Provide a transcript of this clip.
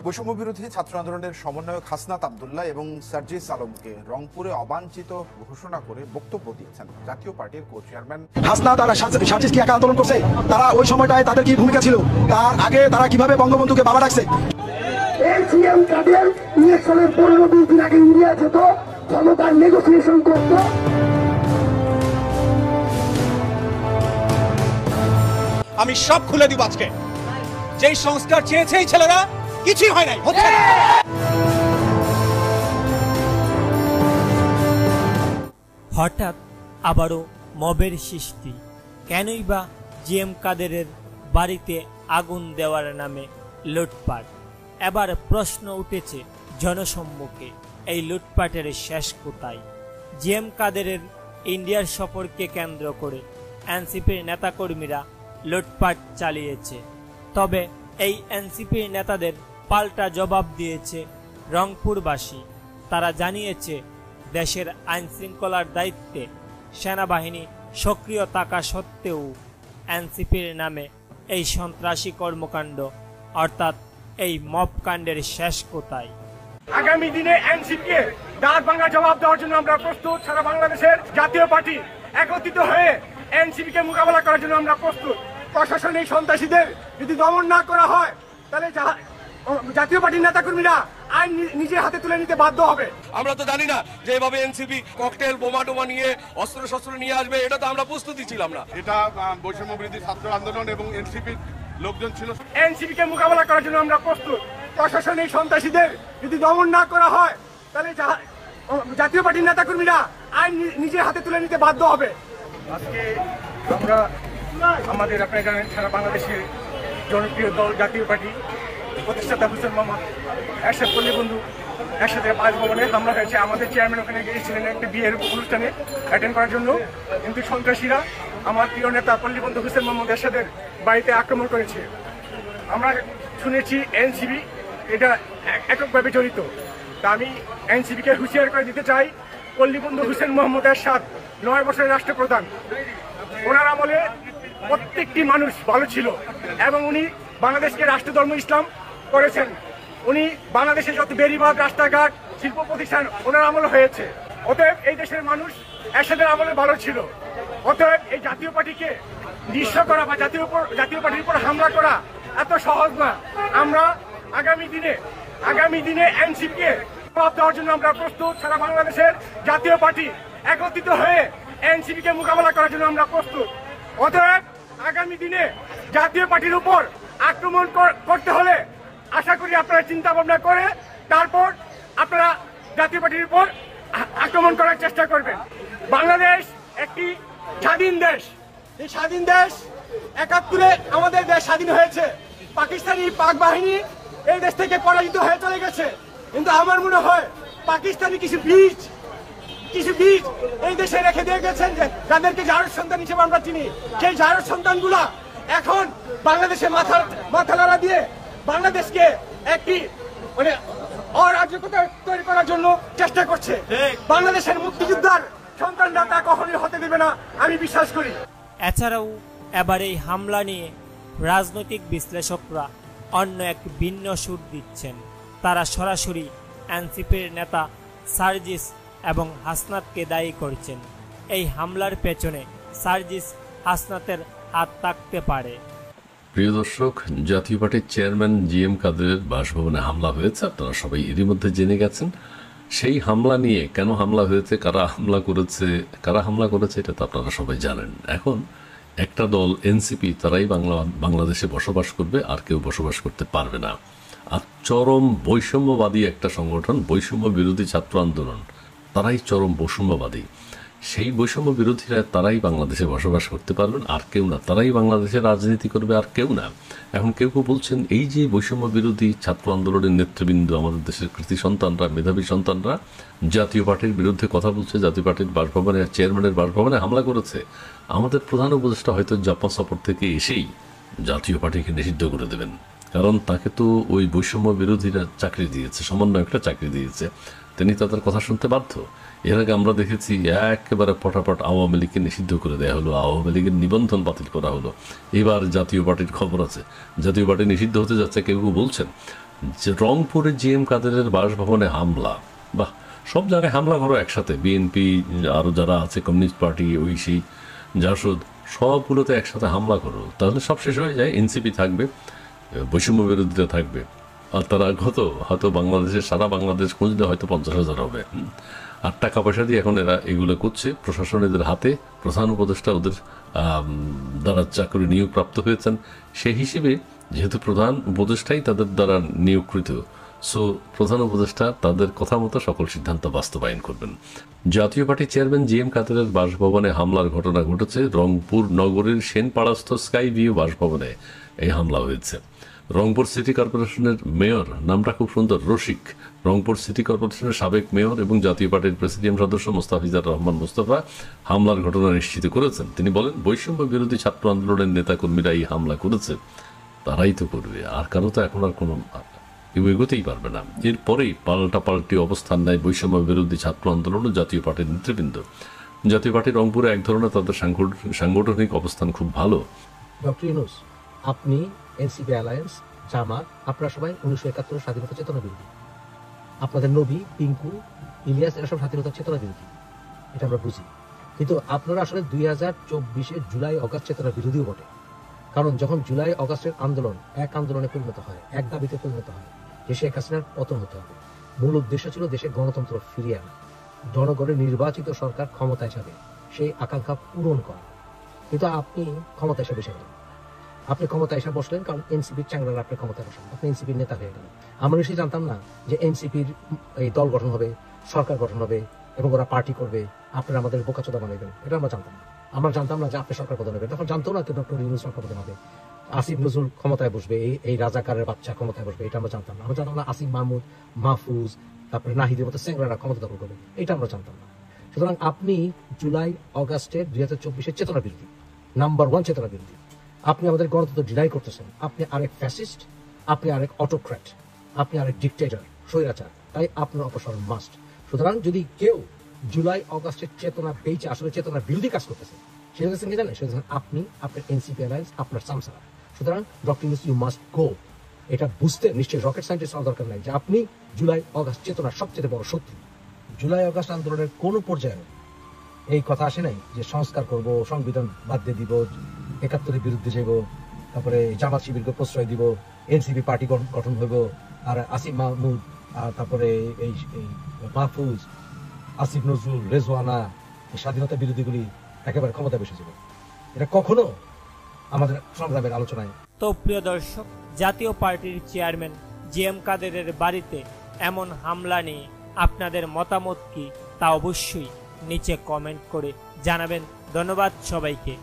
বৈষম্য বিরোধী ছাত্র আন্দোলনের সমন্বয়ক হাসনাত আব্দুল্লাহ এবং সার্জিস আলমকে রংপুরে অবাঞ্ছিত ঘোষণা করে বক্তব্য দিয়েছেন জাতীয় পার্টির কো চেয়ারম্যান। হাসনাত আর সার্জিস কি একা আন্দোলন করছে? তারা ওই সময়টায় তাদের কি ভূমিকা ছিল? তার আগে তারা কিভাবে বঙ্গবন্ধুকে বাবা ডাকছে? এসিএম কাদের ইলেকশনের 15-20 দিন আগে ইন্ডিয়া যেত, ক্ষমতার নেগোসিয়েশন করত। আমি সব খুলে দিব আজকে। যেই সংস্কার চেয়েছে এই ছেলেরা কিছুই হয় নাই, হচ্ছে না। হঠাৎ আবারও মবের সৃষ্টি। কেনই বা জিএম কাদেরের বাড়িতে আগুন দেওয়ার নামে লুটপাট? এবার প্রশ্ন উঠেছে জনসম্মুখে, এই লুটপাটের শেষ কোথায়? জিএম কাদেরের ইন্ডিয়ার সফরকে কেন্দ্র করে এনসিপির নেতাকর্মীরা লুটপাট চালিয়েছে। তবে এই এনসিপির নেতাদের পাল্টা জবাব দিয়েছে রংপুরবাসী। তারা জানিয়েছে দেশের আইন শৃঙ্খলার দায়িত্বে সেনাবাহিনী সক্রিয় থাকা সত্ত্বেও এনসিপির নামে এই সন্ত্রাসী কর্মকাণ্ড অর্থাৎ এই মব কাণ্ডের শেষ কোথায়? আগামী দিনে এনসিপিকে দাঁত ভাঙা জবাব দেওয়ার জন্য আমরা প্রস্তুত। সারা বাংলাদেশের জাতীয় পার্টি একত্রিত হয়ে এনসিপিকে মোকাবেলা করার জন্য আমরা প্রস্তুত। প্রশাসনিক সন্ত্রাসীদের যদি দমন না করা হয় তাহলে জাতীয় পার্টির নেতাকর্মীরা আইন নিজের হাতে তুলে নিতে বাধ্য হবে। আমরা তো জানি না যে এভাবে এনসিপি ককটেল বোমা টোমা নিয়ে অস্ত্র শস্ত্র নিয়ে আসবে, এটা তো আমরা প্রস্তুতি ছিলাম না। এটা বৈষম্য বিরোধী ছাত্র আন্দোলন এবং এনসিপির লোকজন ছিল। এনসিপিকে মোকাবেলা করার জন্য আমরা প্রস্তুত। প্রশাসনিক সন্ত্রাসীদের যদি দমন না করা হয় তাহলে জাতীয় পার্টির নেতাকর্মীরা আইন নিজের হাতে তুলে নিতে বাধ্য হবে। আজকে আমরা আমাদের আপনার সারা বাংলাদেশের জনপ্রিয় দল জাতীয় পার্টি প্রতিষ্ঠাতা হুসেন মোহাম্মদ এরশাদ পল্লী বন্ধু একসাথে 5 ভবনে হামলা হয়েছে। আমাদের চেয়ারম্যান ওখানে গিয়েছিলেন একটা বিয়ের অনুষ্ঠানে অ্যাটেন্ড করার জন্য, কিন্তু সন্ত্রাসীরা আমার প্রিয় নেতা পল্লী বন্ধু হুসেন মোহাম্মদ এরশাদের বাড়িতে আক্রমণ করেছে। আমরা শুনেছি এনসিপি এটা এককভাবে জড়িত। তা আমি এনসিপিকে হুঁশিয়ার করে দিতে চাই, পল্লী বন্ধু হুসেন মোহাম্মদ এরশাদ 9 বছরের রাষ্ট্রপ্রধান। ওনার আমলে প্রত্যেকটি মানুষ ভালো ছিল এবং উনি বাংলাদেশকে রাষ্ট্রধর্ম ইসলাম করেছেন। উনি বাংলাদেশের যত বেড়িবাঁধ, রাস্তাঘাট, শিল্প প্রতিষ্ঠান ওনার আমলে হয়েছে। অতএব এই দেশের মানুষ এরশাদের আমলে ভালো ছিল। অতএব এই জাতীয় পার্টিকে নিঃস্ব করা বা জাতীয় পার্টির উপর হামলা করা এত সহজ না। আমরা আগামী দিনে এনসিপিকে জবাব দেওয়ার জন্য আমরা প্রস্তুত। সারা বাংলাদেশের জাতীয় পার্টি একত্রিত হয়ে এনসিপিকে মোকাবেলা করার জন্য আমরা প্রস্তুত। অতএব আগামী দিনে জাতীয় পার্টির উপর আক্রমণ করতে হলে আশা করি আপনারা চিন্তা ভাবনা করে তারপর আপনারা জাতীয় পার্টির উপর আক্রমণ করার চেষ্টা করবেন। বাংলাদেশ একটি স্বাধীন দেশ। এই স্বাধীন দেশ 71-এ আমাদের দেশ স্বাধীন হয়েছে। পাক বাহিনী এই দেশ থেকে পরাজিত হয়ে চলে গেছে। কিন্তু আমার মনে হয় পাকিস্তানি কিছু বীজ এই দেশে রেখে দিয়ে গেছেন, যাদেরকে জারজ সন্তান হিসেবে আমরা চিনি। সেই জারজ সন্তানগুলা এখন বাংলাদেশে মাথা লড়া দিয়ে বাংলাদেশকে একটি অরাজকতা তৈরি করার জন্য চেষ্টা করছে। বাংলাদেশের মুক্তিযোদ্ধার সন্তানরা তা কখনোই হতে দেবে না, আমি বিশ্বাস করি। এছাড়াও এবার এই হামলা নিয়ে রাজনৈতিক বিশ্লেষকরা অন্য এক ভিন্ন সুর দিচ্ছেন। তারা সরাসরি এনসিপির নেতা সার্জিস এবং হাসনাতকে দায়ী করছেন। এই হামলার পেছনে সার্জিস হাসনাতের হাত থাকতে পারে। প্রিয় দর্শক, জাতীয় পার্টির চেয়ারম্যান জিএম কাদেরের বাসভবনে হামলা হয়েছে, আপনারা সবাই এরই মধ্যে জেনে গেছেন। সেই হামলা নিয়ে কেন হামলা হয়েছে, কারা হামলা করেছে এটা তো আপনারা সবাই জানেন। এখন একটা দল এনসিপি, তারাই বাংলাদেশে বসবাস করবে, আর কেউ বসবাস করতে পারবে না। আর চরম বৈষম্যবাদী একটা সংগঠন, বৈষম্য বিরোধী ছাত্র আন্দোলন, তারাই চরম বৈষম্যবাদী। সেই বৈষম্য বিরোধীরা তারাই বাংলাদেশে বসবাস করতে পারবেন, আর কেউ না। তারাই বাংলাদেশে রাজনীতি করবে, আর কেউ না। এখন কেউ বলছেন এই যে বৈষম্য বিরোধী ছাত্র আন্দোলনের নেতৃবৃন্দ, আমাদের দেশের কৃতি সন্তানরা, মেধাবী সন্তানরা জাতীয় পার্টির বিরুদ্ধে কথা বলছে, জাতীয় পার্টির বাসভবনে, চেয়ারম্যানের বাসভবনে হামলা করেছে। আমাদের প্রধান উপদেষ্টা হয়তো জাপান সফর থেকে এসেই জাতীয় পার্টিকে নিষিদ্ধ করে দেবেন, কারণ তাকে তো ওই বৈষম্য বিরোধীরা চাকরি দিয়েছে, সমন্বয়করা চাকরি দিয়েছে, তিনি তাদের কথা শুনতে বাধ্য। এর আগে আমরা দেখেছি একেবারে পটাপট আওয়ামী লীগকে নিষিদ্ধ করে দেওয়া হলো, আওয়ামী লীগের নিবন্ধন বাতিল করা হলো। এবার জাতীয় পার্টির খবর আছে, জাতীয় পার্টি নিষিদ্ধ হতে যাচ্ছে কেউ বলছেন। যে রংপুরে জিএম কাদেরের বাসভবনে হামলা, বাহ, সব জায়গায় হামলা করো একসাথে, বিএনপি আরও যারা আছে, কমিউনিস্ট পার্টি, ঐশী, জাসদ, সবগুলোতে একসাথে হামলা করো, তাহলে সব শেষ হয়ে যায়। এনসিপি থাকবে, বৈষম্য বিরোধীরা থাকবে, আর তারা হয়তো বাংলাদেশের সারা বাংলাদেশ খুঁজলে হয়তো 50,000 হবে। আর টাকা পয়সা দিয়ে এখন এরা এগুলো করছে, প্রশাসন এদের হাতে, প্রধান উপদেষ্টা ওদের দ্বারা চাকরি নিয়োগপ্রাপ্ত হয়েছেন, সেই হিসেবে যেহেতু প্রধান উপদেষ্টাই তাদের দ্বারা নিয়োগকৃত, সো প্রধান উপদেষ্টা তাদের কথা মতো সকল সিদ্ধান্ত বাস্তবায়ন করবেন। জাতীয় পার্টির চেয়ারম্যান জিএম কাদেরের বাসভবনে হামলার ঘটনা ঘটেছে। রংপুর নগরীর সেনপাড়াস্থ স্কাই ভিউ বাসভবনে এই হামলা হয়েছে। রংপুর সিটি কর্পোরেশনের মেয়র, নামটা খুব সুন্দর, রশিক, রংপুর সিটি কর্পোরেশনের সাবেক মেয়র এবং জাতীয় পার্টির প্রেসিডিয়াম সদস্য মোস্তাফিজার রহমান মোস্তফা হামলার ঘটনা নিশ্চিত করেছেন। তিনি বলেন, বৈষম্য বিরোধী ছাত্র আন্দোলনের নেতাকর্মীরা এই হামলা করেছে, তারাই তো করবে, আর কারো তো এখন আর কোনো এগোতেই পারবে না। এরপরেই পাল্টি অবস্থান নেয় বৈষম্য বিরোধী ছাত্র আন্দোলন ও জাতীয় পার্টির নেতৃবৃন্দ। জাতীয় পার্টি রংপুরে এক ধরনের তাদের সাংগঠনিক অবস্থান খুব ভালো। ডক্টর ইউনূস, আপনি, এনসিপি অ্যালায়েন্স, জামাত, আপনারা সবাই 1971 স্বাধীনতা চেতনা বিরোধী। আপনাদের নবী, পিঙ্কু, ইলিয়াস, এরা সব স্বাধীনতা চেতনা বিরোধী, এটা আমরা বুঝি। কিন্তু আপনারা আসলে 2024 জুলাই অগাস্ট চেতনা বিরোধীও বটে। কারণ যখন জুলাই অগাস্টের আন্দোলন এক আন্দোলনে পরিণত হয়, এক দাবিতে পরিণত হয় যে শেখ হাসিনার পতন হতে হবে, মূল উদ্দেশ্য ছিল দেশের গণতন্ত্র ফিরিয়ে আনা, জনগণের নির্বাচিত সরকার ক্ষমতায় যাবে, সেই আকাঙ্ক্ষা পূরণ করা। কিন্তু আপনি ক্ষমতায় এসে বসে গেলেন। আপনি ক্ষমতায় এসে বসলেন কারণ এনসিপির চ্যাংড়ারা আপনি ক্ষমতায় বসেন, আপনি এনসিপির নেতা হয়ে গেলেন। আমরা নিশ্চয়ই জানতাম না যে এনসিপির এই দল গঠন হবে, সরকার গঠন হবে এবং ওরা পার্টি করবে, আপনারা আমাদের বোকাচোদা বানাইবেন, এটা আমরা জানতাম না। আমরা জানতাম না যে আপনি সরকার প্রধান হবেন, তখন জানতো না যে ডক্টর ইউনূস সরকার প্রধান হবে, আসিফ নজরুল ক্ষমতায় বসবে, এই রাজাকারের বাচ্চা ক্ষমতায় বসবে, এটা আমরা জানতাম না। আমরা জানতাম না আসিফ মাহমুদ, মাহফুজ, তারপরে নাহিদের মতো চ্যাংড়ারা ক্ষমতা দখল করবে, এটা আমরা জানতাম না। সুতরাং আপনি জুলাই অগাস্টের 2024 চেতনা বিরোধী, নাম্বার 1 চেতনা বিরোধী। আপনি আমাদের গণতন্ত্র ডিনাই করতেছেন। আপনি আরেক ফ্যাসিস্ট, আপনি আরেক অটোক্র্যাট, আপনি আরেক ডিকটেটর, স্বৈরাচার। তাই আপনার অপসারণ মাস্ট। সুতরাং যদি কেউ জুলাই অগাস্টের চেতনা পেয়েছে, আসলে চেতনা বিরোধী কাজ করতেছে, সেটা হচ্ছে কি জানেন? সেটা আপনি, আপনার এনসিপি অ্যালায়েন্স, আপনার সামসারা। সুতরাং doctor Yunus, you must go. এটা বুঝতে নিশ্চয়ই রকেট সায়েন্টিস্ট হওয়ার দরকার নাই যে আপনি জুলাই অগাস্ট চেতনার সবচেয়ে বড় শত্রু। জুলাই অগাস্ট আন্দোলনের কোন পর্যায়ে এই কথা আসে নাই যে সংস্কার করব, সংবিধান বাদ দিয়ে দিব, 71-এর বিরুদ্ধে যাব, তারপরে জামাত শিবিরকে প্রশ্রয় দিব, এনসিপি পার্টি গঠন হইব, আর আসিফ মাহমুদ, আর তারপরে এই মাহফুজ, আসিফ নজরুল, রেজওয়ানা, এই স্বাধীনতা বিরোধীগুলি একেবারে ক্ষমতা বসে যাবে। এটা কখনো আমাদের সংগ্রামের আলোচনায়। তো প্রিয় দর্শক, জাতীয় পার্টির চেয়ারম্যান জিএম কাদেরের বাড়িতে এমন হামলা নিয়ে আপনাদের মতামত কি তা অবশ্যই নিচে কমেন্ট করে জানাবেন। ধন্যবাদ সবাইকে।